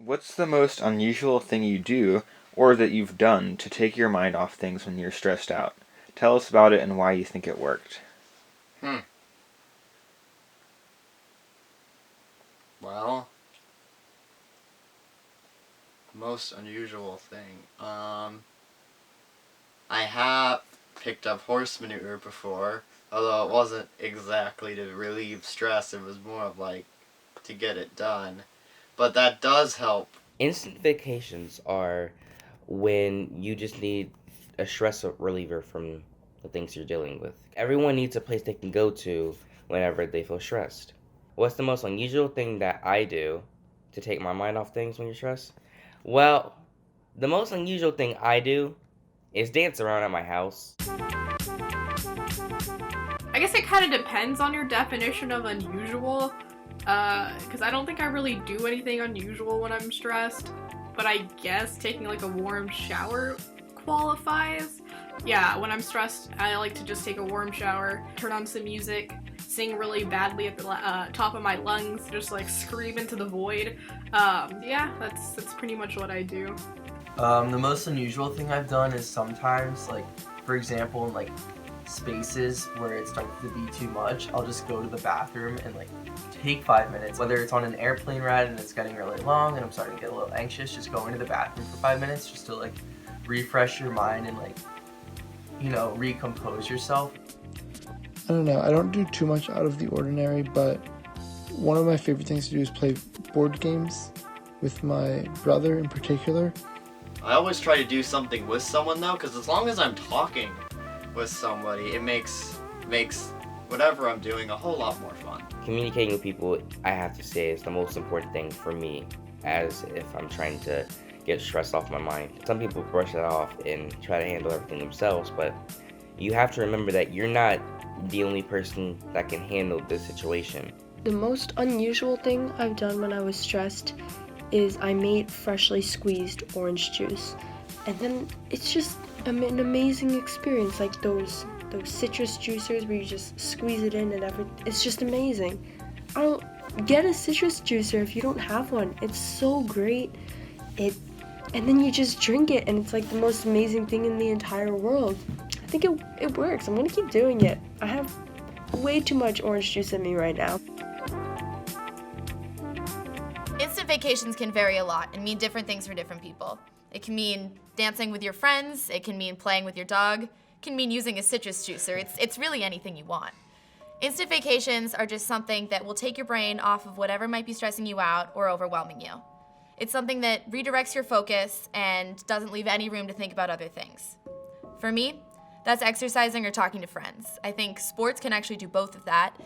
What's the most unusual thing you do, or that you've done, to take your mind off things when you're stressed out? Tell us about it and why you think it worked. Well, most unusual thing. I have picked up horse manure before, although it wasn't exactly to relieve stress, it was more of like to get it done. But that does help. Instant vacations are when you just need a stress reliever from the things you're dealing with. Everyone needs a place they can go to whenever they feel stressed. What's the most unusual thing that I do to take my mind off things when you're stressed? Well, the most unusual thing I do is dance around at my house. I guess it kind of depends on your definition of unusual, because I don't think I really do anything unusual when I'm stressed, but I guess taking like a warm shower qualifies. Yeah, when I'm stressed, I like to just take a warm shower, turn on some music, sing really badly at the top of my lungs, just like scream into the void. Yeah, that's pretty much what I do. The most unusual thing I've done is sometimes, like, for example, in like spaces where it starts to be too much, I'll just go to the bathroom and like take 5 minutes. Whether it's on an airplane ride and it's getting really long and I'm starting to get a little anxious, just go into the bathroom for 5 minutes just to like refresh your mind and like, recompose yourself. I don't know, I don't do too much out of the ordinary, but one of my favorite things to do is play board games with my brother in particular. I always try to do something with someone though, because as long as I'm talking with somebody, it makes whatever I'm doing a whole lot more fun. Communicating with people, I have to say, is the most important thing for me, as if I'm trying to get stress off my mind. Some people brush it off and try to handle everything themselves, but you have to remember that you're not the only person that can handle this situation. The most unusual thing I've done when I was stressed is I made freshly squeezed orange juice. And then it's just an amazing experience, like those citrus juicers where you just squeeze it in and it's just amazing. I don't get a citrus juicer if you don't have one. It's so great. And then you just drink it and it's like the most amazing thing in the entire world. I think it works. I'm gonna keep doing it. I have way too much orange juice in me right now. Instant vacations can vary a lot and mean different things for different people. It can mean dancing with your friends, it can mean playing with your dog, it can mean using a citrus juicer. It's really anything you want. Instant vacations are just something that will take your brain off of whatever might be stressing you out or overwhelming you. It's something that redirects your focus and doesn't leave any room to think about other things. For me, that's exercising or talking to friends. I think sports can actually do both of that.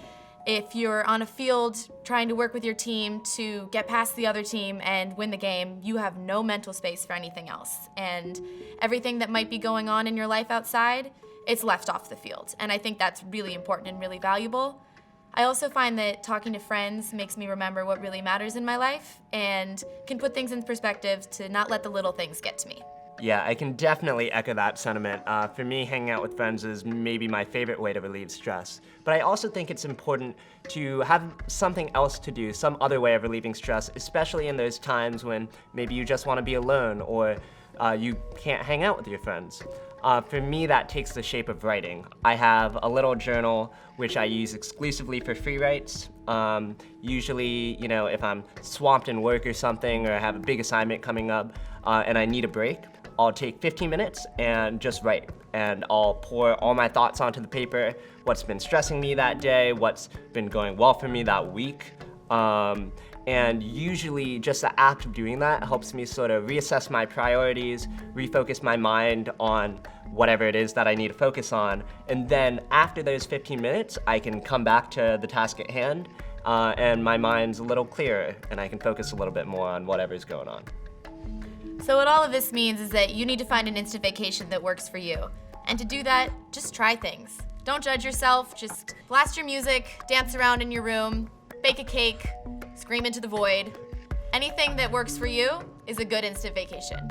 If you're on a field trying to work with your team to get past the other team and win the game, you have no mental space for anything else. And everything that might be going on in your life outside, it's left off the field. And I think that's really important and really valuable. I also find that talking to friends makes me remember what really matters in my life and can put things in perspective to not let the little things get to me. Yeah, I can definitely echo that sentiment. For me, hanging out with friends is maybe my favorite way to relieve stress. But I also think it's important to have something else to do, some other way of relieving stress, especially in those times when maybe you just want to be alone or you can't hang out with your friends. For me, that takes the shape of writing. I have a little journal which I use exclusively for free writes. Usually, if I'm swamped in work or something, or I have a big assignment coming up and I need a break, I'll take 15 minutes and just write. And I'll pour all my thoughts onto the paper, what's been stressing me that day, what's been going well for me that week. And usually just the act of doing that helps me sort of reassess my priorities, refocus my mind on whatever it is that I need to focus on. And then after those 15 minutes, I can come back to the task at hand and my mind's a little clearer and I can focus a little bit more on whatever's going on. So what all of this means is that you need to find an instant vacation that works for you. And to do that, just try things. Don't judge yourself, just blast your music, dance around in your room, bake a cake, scream into the void. Anything that works for you is a good instant vacation.